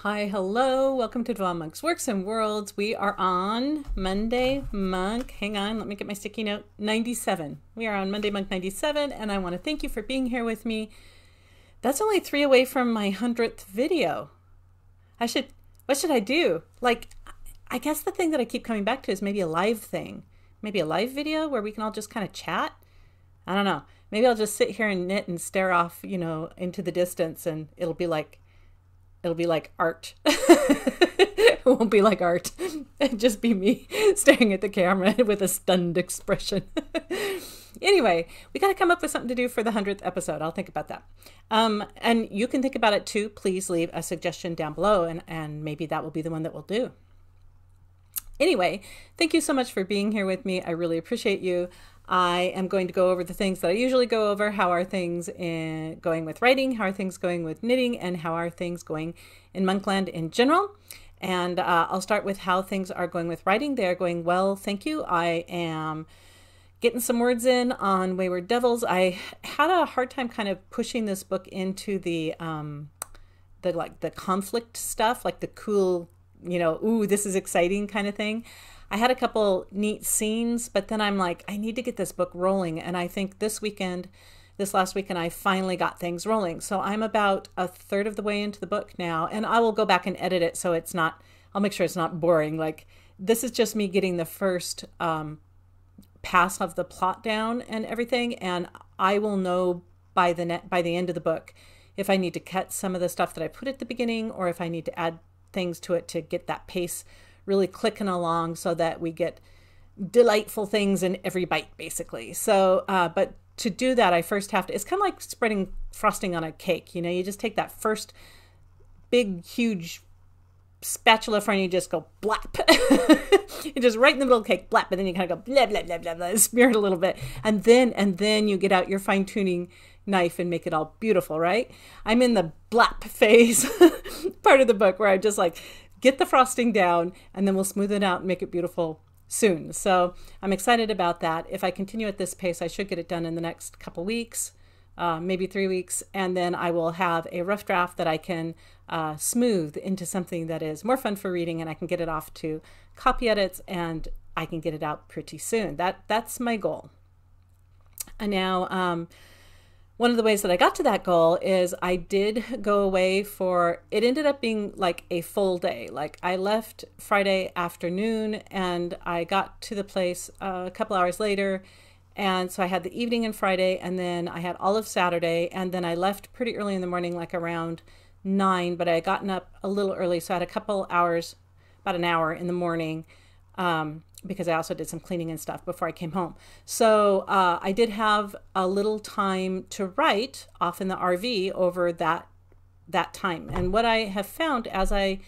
Hi, hello, welcome to Dwell Monk's Works and Worlds. We are on Monday Monk, hang on, let me get my sticky note, 97. We are on Monday Monk 97, and I want to thank you for being here with me. That's only 3 away from my 100th video. What should I do? I guess the thing that I keep coming back to is maybe a live thing. Maybe a live video where we can all just kind of chat. I don't know. Maybe I'll just sit here and knit and stare off, into the distance, and it'll be like art. It won't be like art. It'll just be me staring at the camera with a stunned expression. Anyway, we got to come up with something to do for the 100th episode. I'll think about that. And you can think about it too. Please leave a suggestion down below, and maybe that will be the one that we'll do. Anyway, thank you so much for being here with me. I really appreciate you. I am going to go over the things that I usually go over. How are things going with writing? How are things going with knitting? And how are things going in Monkland in general? And I'll start with how things are going with writing. They are going well, thank you. I am getting some words in on Wayward Devils. I had a hard time kind of pushing this book into the conflict stuff, like the cool, ooh, this is exciting kind of thing. I had a couple neat scenes, but then I'm like, I need to get this book rolling. And I think this last weekend, I finally got things rolling. So I'm about a third of the way into the book now, and I will go back and edit it so it's not, I'll make sure it's not boring. Like, this is just me getting the first pass of the plot down and everything. And I will know by the end of the book if I need to cut some of the stuff that I put at the beginning, or if I need to add things to it to get that pace really clicking along so that we get delightful things in every bite, basically. So, but to do that, I first have to, it's kind of like spreading frosting on a cake. You just take that first big, huge spatula front and you just go blap. You just right in the middle of the cake, blap, and then you kind of go blah, blah, blah, blah, blah, smear it a little bit. And then you get out your fine tuning knife and make it all beautiful, right? I'm in the blap phase part of the book where I just like, get the frosting down, and then we'll smooth it out and make it beautiful soon. So I'm excited about that. If I continue at this pace, I should get it done in the next couple weeks, maybe 3 weeks, and then I will have a rough draft that I can smooth into something that is more fun for reading, and I can get it off to copy edits, and I can get it out pretty soon. That's my goal. And now, one of the ways that I got to that goal is I did go away it ended up being like a full day. Like, I left Friday afternoon and I got to the place a couple hours later. And so I had the evening and Friday, and then I had all of Saturday, and then I left pretty early in the morning, like around 9, but I had gotten up a little early. So I had a couple hours, about an hour in the morning, because I also did some cleaning and stuff before I came home. So I did have a little time to write off in the RV over that time. And what I have found, as I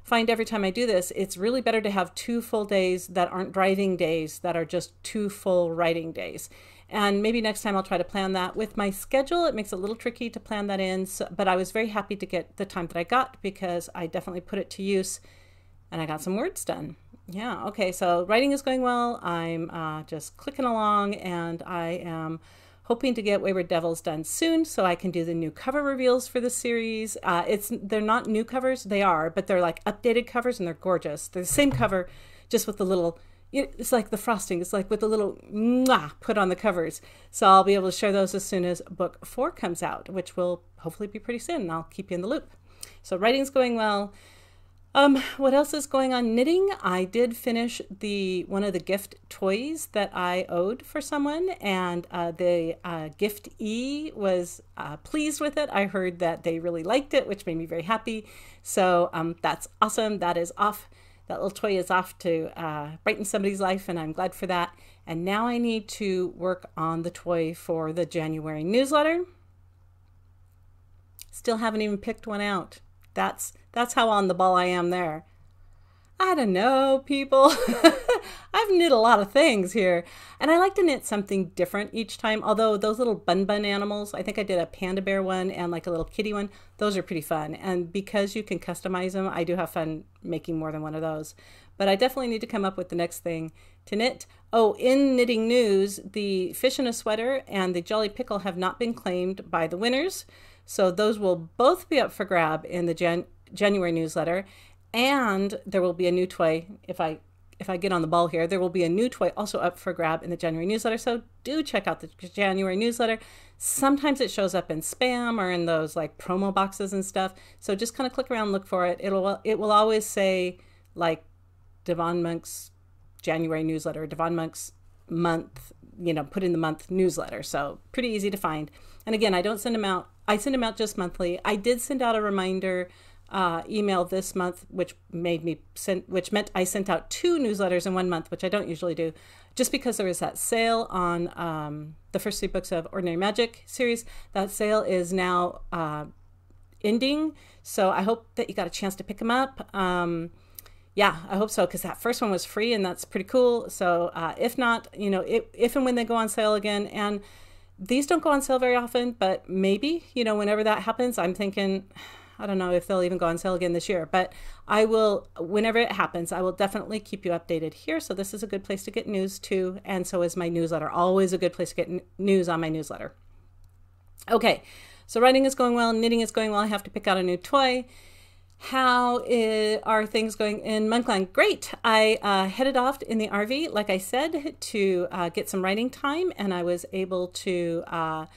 find every time I do this, it's really better to have 2 full days that aren't driving days, that are just 2 full writing days. And maybe next time I'll try to plan that. With my schedule, it makes it a little tricky to plan that in, but I was very happy to get the time that I got, because I definitely put it to use and I got some words done. Yeah, okay, so writing is going well. I'm just clicking along, and I am hoping to get Wayward Devils done soon so I can do the new cover reveals for the series. They're not new covers, they are, but they're like updated covers, and they're gorgeous. They're the same cover, just with the little, it's like the frosting, it's like with the little mwah put on the covers. So I'll be able to share those as soon as book 4 comes out, which will hopefully be pretty soon, and I'll keep you in the loop. So writing's going well. What else is going on? Knitting. I did finish one of the gift toys that I owed for someone, and the giftee was pleased with it. I heard that they really liked it, which made me very happy. So that's awesome. That is off. That little toy is off to brighten somebody's life, and I'm glad for that. And now I need to work on the toy for the January newsletter. Still haven't even picked one out. That's how on the ball I am there. I don't know, people. I've knit a lot of things here, and I like to knit something different each time. Although those little bun animals, I think I did a panda bear one and like a little kitty one. Those are pretty fun, and because you can customize them, I do have fun making more than one of those. But I definitely need to come up with the next thing to knit. Oh, in knitting news, the fish in a sweater and the Jolly Pickle have not been claimed by the winners. So those will both be up for grab in the January newsletter. And there will be a new toy, if I get on the ball here, there will be a new toy also up for grab in the January newsletter. So do check out the January newsletter. Sometimes it shows up in spam or in those like promo boxes and stuff. So just kind of click around, look for it. It will always say like Devon Monk's January newsletter, Devon Monk's month, put in the month newsletter. So pretty easy to find. And again, I don't send them out. I send them out just monthly. I did send out a reminder email this month, which meant I sent out 2 newsletters in 1 month, which I don't usually do, just because there was that sale on the first 3 books of Ordinary Magic series. That sale is now ending, so I hope that you got a chance to pick them up. Yeah, I hope so, because that first one was free, and that's pretty cool. So if not, if and when they go on sale again, and these don't go on sale very often, but maybe, whenever that happens, I'm thinking, I don't know if they'll even go on sale again this year, but I will, whenever it happens, I will definitely keep you updated here. So this is a good place to get news too, and so is my newsletter. Always a good place to get news on my newsletter. Okay, so writing is going well, knitting is going well. I have to pick out a new toy. How are things going in Monkland? Great. I headed off in the RV, like I said, to get some writing time, and I was able to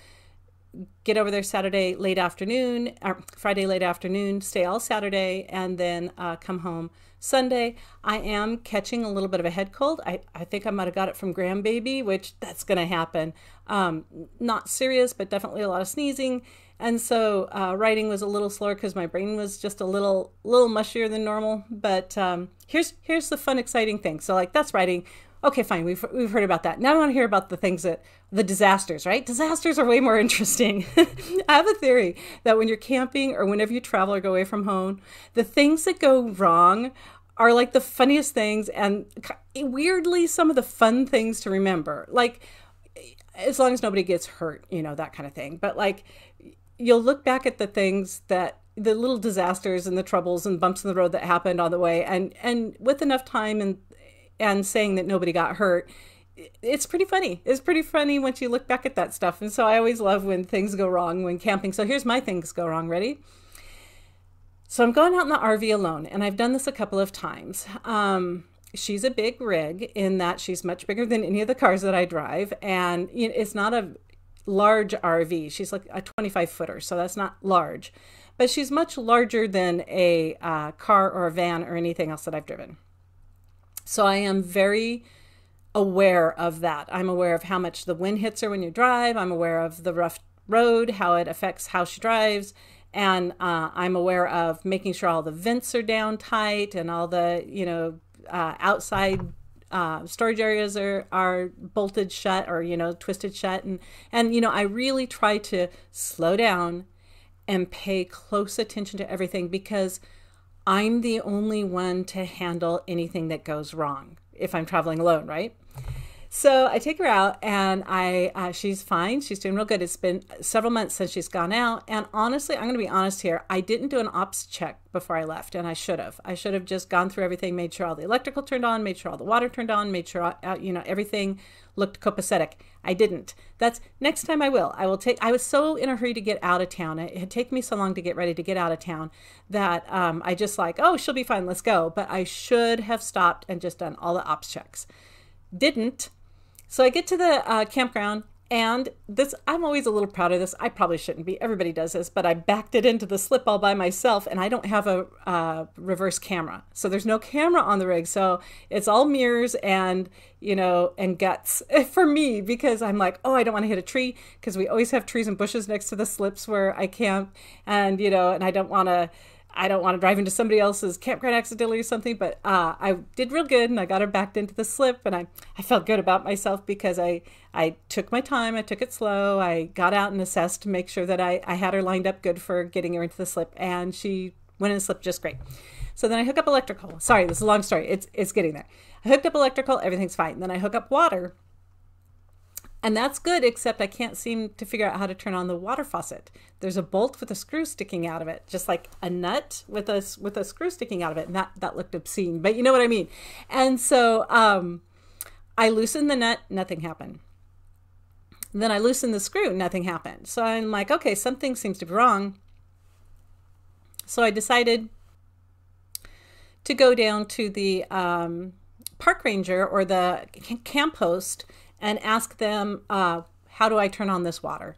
get over there Saturday late afternoon, or Friday late afternoon, stay all Saturday, and then come home Sunday. I am catching a little bit of a head cold. I think I might have got it from grandbaby, which that's going to happen. Not serious, but definitely a lot of sneezing. And so writing was a little slower because my brain was just a little mushier than normal. But here's the fun, exciting thing. So like that's writing. Okay, fine. We've heard about that. Now I want to hear about the disasters, right? Disasters are way more interesting. I have a theory that when you're camping or whenever you travel or go away from home, the things that go wrong are like the funniest things and weirdly some of the fun things to remember. Like as long as nobody gets hurt, that kind of thing. But like you'll look back at the things the little disasters and the troubles and bumps in the road that happened on the way, and with enough time and saying that nobody got hurt, it's pretty funny. It's pretty funny once you look back at that stuff. And so I always love when things go wrong when camping. So here's my things go wrong. Ready? So I'm going out in the RV alone, and I've done this a couple of times. She's a big rig in that she's much bigger than any of the cars that I drive. And it's not a large RV. She's like a 25-footer, so that's not large. But she's much larger than a car or a van or anything else that I've driven. So I am very aware of that. I'm aware of how much the wind hits her when you drive. I'm aware of the rough road, how it affects how she drives. And I'm aware of making sure all the vents are down tight and all the, outside storage areas are bolted shut or, twisted shut. And I really try to slow down and pay close attention to everything because I'm the only one to handle anything that goes wrong if I'm traveling alone, right? So I take her out and she's fine. She's doing real good. It's been several months since she's gone out. And honestly, I'm going to be honest here. I didn't do an ops check before I left, and I should have. I should have just gone through everything, made sure all the electrical turned on, made sure all the water turned on, made sure, everything looked copacetic. I didn't. That's next time I will. I was so in a hurry to get out of town. It had taken me so long to get ready to get out of town that I just like, oh, she'll be fine. Let's go. But I should have stopped and just done all the ops checks. Didn't. So I get to the campground, and I'm always a little proud of this. I probably shouldn't be. Everybody does this, but I backed it into the slip all by myself, and I don't have a reverse camera. So there's no camera on the rig. So it's all mirrors and, and guts for me because I'm like, oh, I don't want to hit a tree because we always have trees and bushes next to the slips where I camp. And, and I don't want to drive into somebody else's campground accidentally or something, but I did real good and I got her backed into the slip, and I felt good about myself because I took my time, I took it slow, I got out and assessed to make sure that I had her lined up good for getting her into the slip, and she went in the slip just great. So then I hook up electrical. Sorry, this is a long story. It's getting there. I hooked up electrical, everything's fine. Then I hook up water. And that's good, except I can't seem to figure out how to turn on the water faucet. There's a bolt with a screw sticking out of it, just like a nut with a screw sticking out of it. And that looked obscene, but you know what I mean. And so I loosened the nut, nothing happened. And then I loosened the screw, nothing happened. So I'm like, okay, something seems to be wrong. So I decided to go down to the park ranger or the camp host and ask them, how do I turn on this water?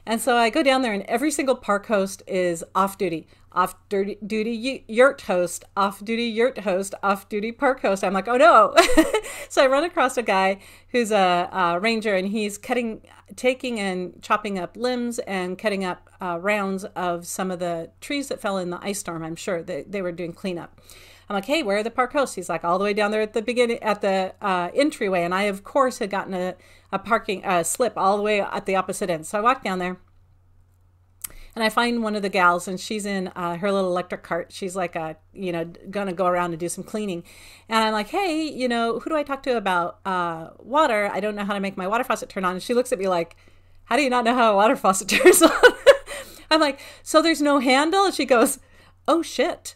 And so I go down there, and every single park host is off duty. Off duty yurt host, off duty yurt host, off duty park host. I'm like, oh no. So I run across a guy who's a ranger, and he's taking and chopping up limbs and cutting up rounds of some of the trees that fell in the ice storm. I'm sure they were doing cleanup. I'm like, hey, where are the park hosts? He's like, all the way down there at the beginning, at the entryway. And I, of course, had gotten a parking slip all the way at the opposite end. So I walk down there, and I find one of the gals, and she's in her little electric cart. She's like, going to go around and do some cleaning. And I'm like, hey, who do I talk to about water? I don't know how to make my water faucet turn on. And she looks at me like, how do you not know how a water faucet turns on? I'm like, so there's no handle? And she goes, oh, shit.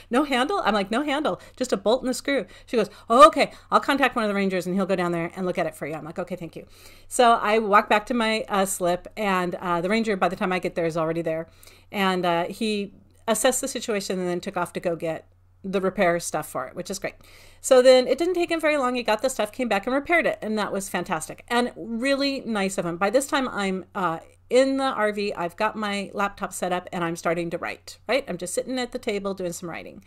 No handle? I'm like, no handle, just a bolt and a screw. She goes, oh, okay, I'll contact one of the rangers and he'll go down there and look at it for you. I'm like, okay, thank you. So I walk back to my slip, and the ranger, by the time I get there, is already there. And he assessed the situation and then took off to go get the repair stuff for it, which is great. So then it didn't take him very long. He got the stuff, came back and repaired it. And that was fantastic and really nice of him. By this time, I'm in the RV. I've got my laptop set up and I'm starting to write, right? I'm just sitting at the table doing some writing.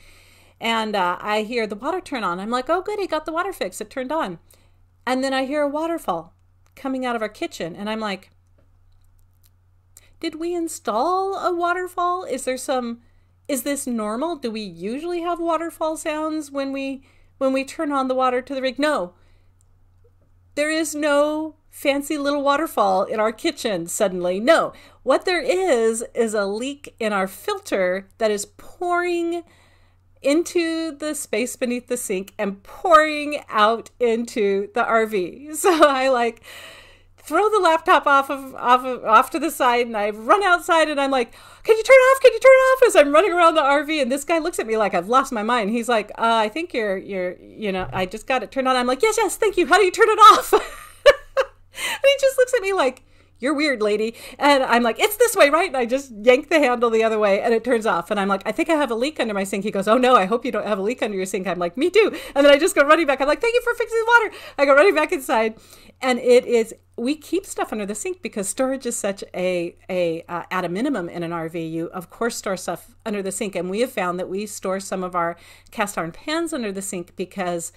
And I hear the water turn on. I'm like, oh, good. He got the water fixed. It turned on. And then I hear a waterfall coming out of our kitchen. And I'm like, did we install a waterfall? Is this normal? Do we usually have waterfall sounds when we turn on the water to the rig? No, there is no fancy little waterfall in our kitchen suddenly. No, what there is a leak in our filter that is pouring into the space beneath the sink and pouring out into the RV. So I throw the laptop off to the side, and I run outside, and I'm like, can you turn off? Can you turn off? As I'm running around the RV, and this guy looks at me like I've lost my mind. He's like, I think you're, I just got it turned on. I'm like, yes, thank you. How do you turn it off? And he just looks at me like, you're weird, lady. And I'm like, it's this way, right? And I just yank the handle the other way and it turns off. And I'm like, I think I have a leak under my sink. He goes, oh no, I hope you don't have a leak under your sink. I'm like, me too. And then I just go running back. I'm like, thank you for fixing the water. I go running back inside. And we keep stuff under the sink because storage is such at a minimum in an RV. You of course store stuff under the sink. And we have found that we store some of our cast iron pans under the sink because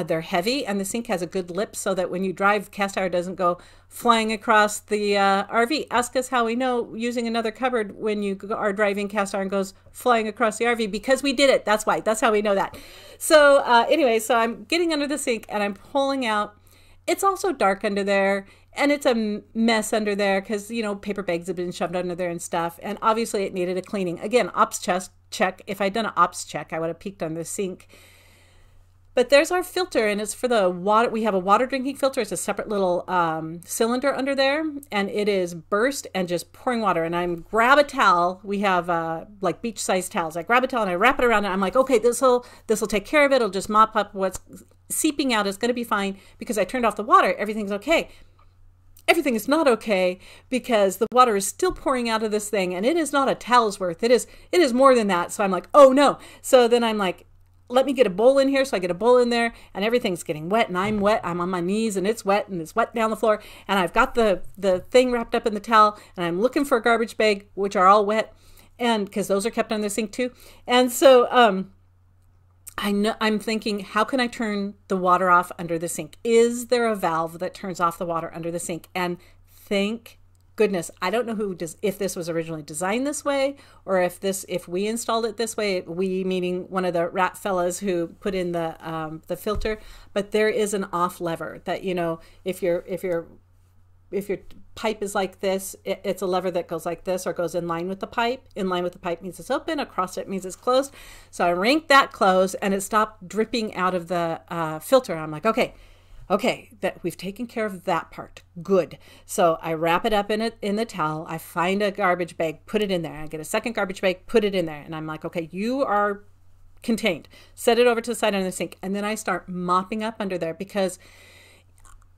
they're heavy and the sink has a good lip so that when you drive, cast iron doesn't go flying across the RV. Ask us how we know using another cupboard when you are driving, cast iron goes flying across the RV because we did it. That's why. That's how we know that. So anyway, so I'm getting under the sink and I'm pulling out. It's also dark under there and it's a mess under there because, paper bags have been shoved under there and stuff. And obviously it needed a cleaning. Again, ops check. If I'd done an ops check, I would have peeked under the sink. But there's our filter, and it's for the water. We have a water drinking filter. It's a separate little cylinder under there, and it is burst and just pouring water. And I grab a towel. We have beach-sized towels. I grab a towel and I wrap it around it. I'm like, okay, this will take care of it. It'll just mop up what's seeping out. It's going to be fine because I turned off the water. Everything's okay. Everything is not okay because the water is still pouring out of this thing, and it is not a towel's worth. It is more than that. So I'm like, oh no. So then I'm like, let me get a bowl in here. So I get a bowl in there and everything's getting wet and I'm wet. I'm on my knees and it's wet down the floor. And I've got the thing wrapped up in the towel and I'm looking for a garbage bag, which are all wet. And because those are kept on the sink too. And so I'm thinking, how can I turn the water off under the sink? Is there a valve that turns off the water under the sink? And thank goodness, I don't know if this was originally designed this way or if we installed it this way, we meaning one of the rat fellas who put in the filter, but there is an off lever that, if your pipe is like this, it's a lever that goes like this or goes in line with the pipe. In line with the pipe means it's open, across it means it's closed. So I rinked that closed and it stopped dripping out of the filter. I'm like, okay, that we've taken care of that part. Good. So I wrap it up in the towel. I find a garbage bag, put it in there. I get a second garbage bag, put it in there. And I'm like, okay, you are contained. Set it over to the side of the sink. And then I start mopping up under there because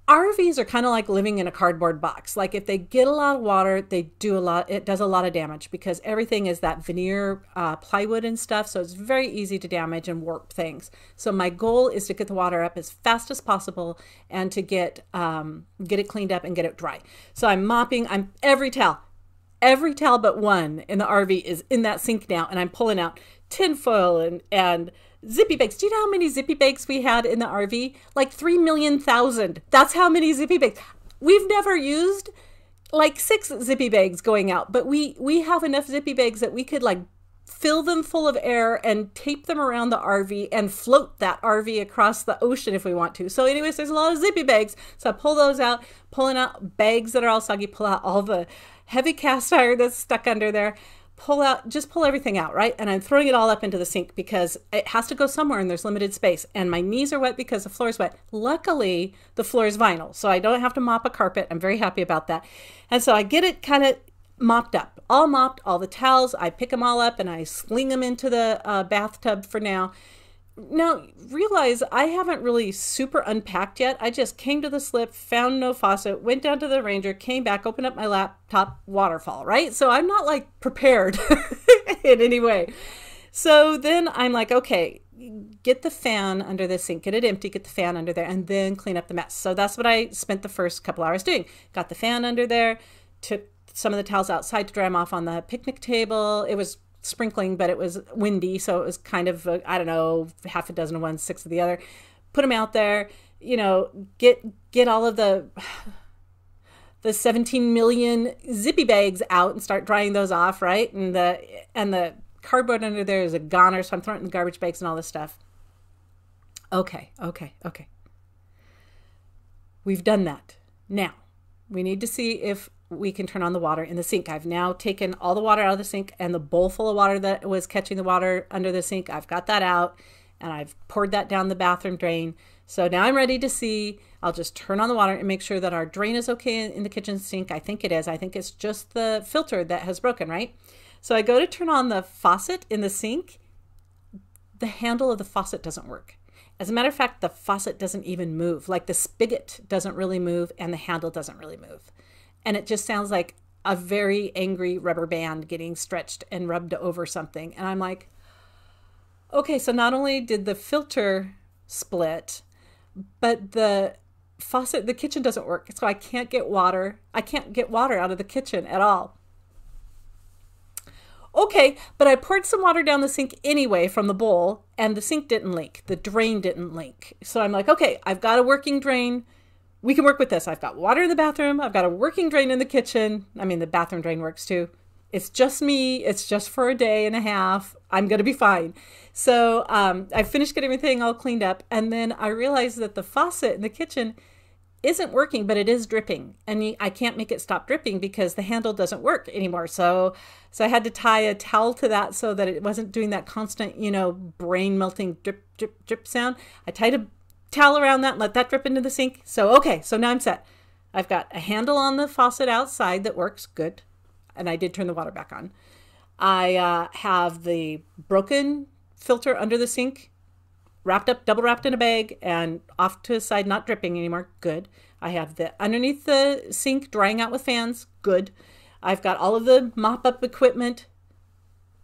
RVs are kind of like living in a cardboard box. Like if they get a lot of water, it does a lot of damage because everything is that veneer plywood and stuff. So it's very easy to damage and warp things. So my goal is to get the water up as fast as possible and to get it cleaned up and get it dry. So I'm mopping, every towel but one in the RV is in that sink now, and I'm pulling out tinfoil and Zippy bags. Do you know how many Zippy bags we had in the RV? Like 3,000,000. That's how many Zippy bags. We've never used like 6 Zippy bags going out, but we have enough Zippy bags that we could like fill them full of air and tape them around the RV and float that RV across the ocean if we want to. So anyways, there's a lot of Zippy bags. So I pull those out, pulling out bags that are all soggy, pull out all the heavy cast iron that's stuck under there. Just pull everything out, right? And I'm throwing it all up into the sink because it has to go somewhere and there's limited space. And my knees are wet because the floor is wet. Luckily, the floor is vinyl, so I don't have to mop a carpet. I'm very happy about that. And so I get it kind of mopped up, all mopped, all the towels. I pick them all up and I sling them into the bathtub for now. Now, realize I haven't really super unpacked yet. I just came to the slip, found no faucet, went down to the Ranger, came back, opened up my laptop, waterfall, right? So I'm not like prepared in any way. So then I'm like, okay, get the fan under the sink, get it empty, get the fan under there, and then clean up the mess. So that's what I spent the first couple hours doing. Got the fan under there, took some of the towels outside to dry them off on the picnic table. It was sprinkling, but it was windy, so it was kind of I don't know, half a dozen of one, 6 of the other. Put them out there, you know, get all of the 17 million Zippy bags out and start drying those off, right? And the cardboard under there is a goner, so I'm throwing it in the garbage bags and all this stuff. Okay. We've done that. Now we need to see if we can turn on the water in the sink. I've now taken all the water out of the sink, and the bowl full of water that was catching the water under the sink, I've got that out and I've poured that down the bathroom drain. So now I'm ready to see. I'll just turn on the water and make sure that our drain is okay in the kitchen sink. I think it is. I think it's just the filter that has broken, right? So I go to turn on the faucet in the sink. The handle of the faucet doesn't work. As a matter of fact, the faucet doesn't even move. Like the spigot doesn't really move and the handle doesn't really move. And it just sounds like a very angry rubber band getting stretched and rubbed over something. And I'm like, okay, so not only did the filter split, but the faucet, the kitchen doesn't work. So I can't get water. I can't get water out of the kitchen at all. Okay, but I poured some water down the sink anyway from the bowl, and the sink didn't leak. The drain didn't leak. So I'm like, okay, I've got a working drain. We can work with this. I've got water in the bathroom. I've got a working drain in the kitchen. I mean, the bathroom drain works too. It's just me. It's just for a day and a half. I'm going to be fine. So I finished getting everything all cleaned up. And then I realized that the faucet in the kitchen isn't working, but it is dripping. And I can't make it stop dripping because the handle doesn't work anymore. So I had to tie a towel to that so that it wasn't doing that constant, brain melting drip, drip, drip sound. I tied a towel around that and let that drip into the sink. So okay, so now I'm set. I've got a handle on the faucet outside that works good, and I did turn the water back on. I have the broken filter under the sink wrapped up, double wrapped in a bag and off to the side, not dripping anymore. Good. I have the underneath the sink drying out with fans. Good. I've got all of the mop up equipment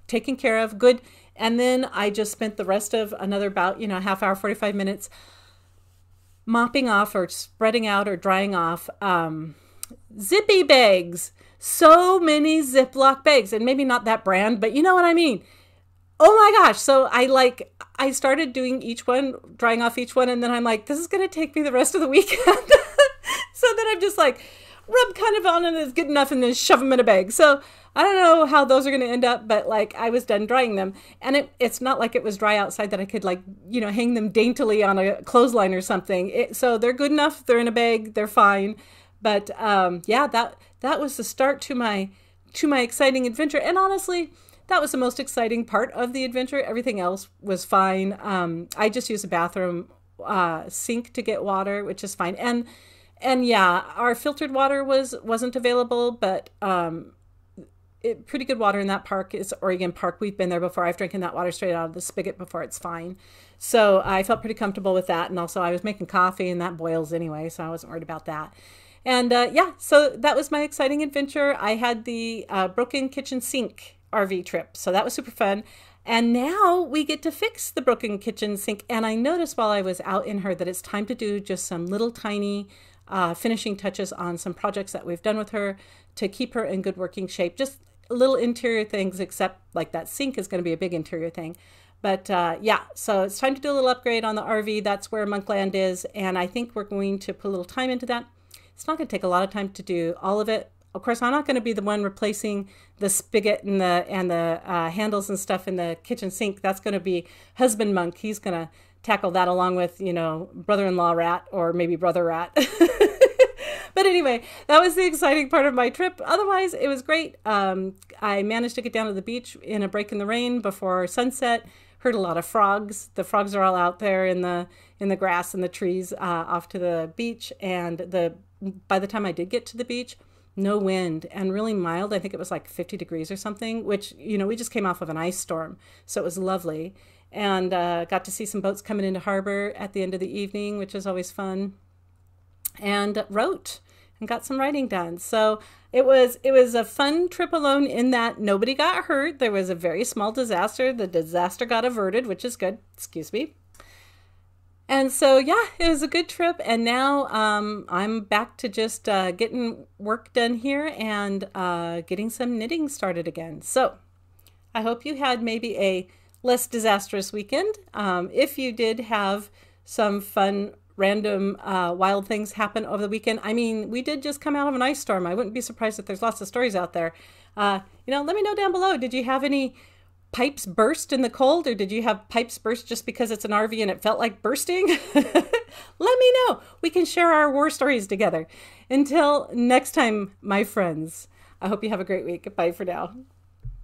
taken care of. Good. And then I just spent the rest of another about, half hour, 45 minutes mopping off or spreading out or drying off Zippy bags. So many Ziploc bags, and maybe not that brand, but you know what I mean. Oh my gosh. So I started doing each one, drying off each one, and then I'm like, this is going to take me the rest of the weekend. So then I'm just like, rub kind of on and it's good enough and then shove them in a bag. So I don't know how those are going to end up, but like I was done drying them, and it's not like it was dry outside that I could hang them daintily on a clothesline or something. So they're good enough. They're in a bag. They're fine. But yeah, that was the start to my exciting adventure. And honestly, that was the most exciting part of the adventure. Everything else was fine. I just used a bathroom sink to get water, which is fine. And yeah, our filtered water wasn't available, but pretty good water in that park. It's Oregon Park. We've been there before. I've drinking that water straight out of the spigot before. It's fine. So I felt pretty comfortable with that. And also I was making coffee and that boils anyway, so I wasn't worried about that. And yeah, so that was my exciting adventure. I had the broken kitchen sink RV trip. So that was super fun. And now we get to fix the broken kitchen sink. And I noticed while I was out in her that it's time to do just some little tiny finishing touches on some projects that we've done with her to keep her in good working shape. Just little interior things, except like that sink is going to be a big interior thing. But yeah, so it's time to do a little upgrade on the RV. That's where Monkland is. And I think we're going to put a little time into that. It's not going to take a lot of time to do all of it. Of course, I'm not going to be the one replacing the spigot and the handles and stuff in the kitchen sink. That's going to be husband Monk. He's going to tackle that along with, you know, brother-in-law rat or maybe brother rat. But anyway, that was the exciting part of my trip. Otherwise, it was great. I managed to get down to the beach in a break in the rain before sunset. Heard a lot of frogs. The frogs are all out there in the grass and the trees off to the beach. And by the time I did get to the beach, no wind and really mild. I think it was like 50 degrees or something, which, you know, we just came off of an ice storm. So it was lovely. And got to see some boats coming into harbor at the end of the evening, which is always fun. And wrote and got some writing done. So it was a fun trip alone in that nobody got hurt. There was a very small disaster. The disaster got averted, which is good. Excuse me. And so, yeah, it was a good trip. And now I'm back to just getting work done here and getting some knitting started again. So I hope you had maybe a less disastrous weekend. If you did have some fun, random, wild things happen over the weekend. I mean, we did just come out of an ice storm. I wouldn't be surprised if there's lots of stories out there. You know, let me know down below. Did you have any pipes burst in the cold, or did you have pipes burst just because it's an RV and it felt like bursting? Let me know. We can share our war stories together. Until next time, my friends, I hope you have a great week. Bye for now.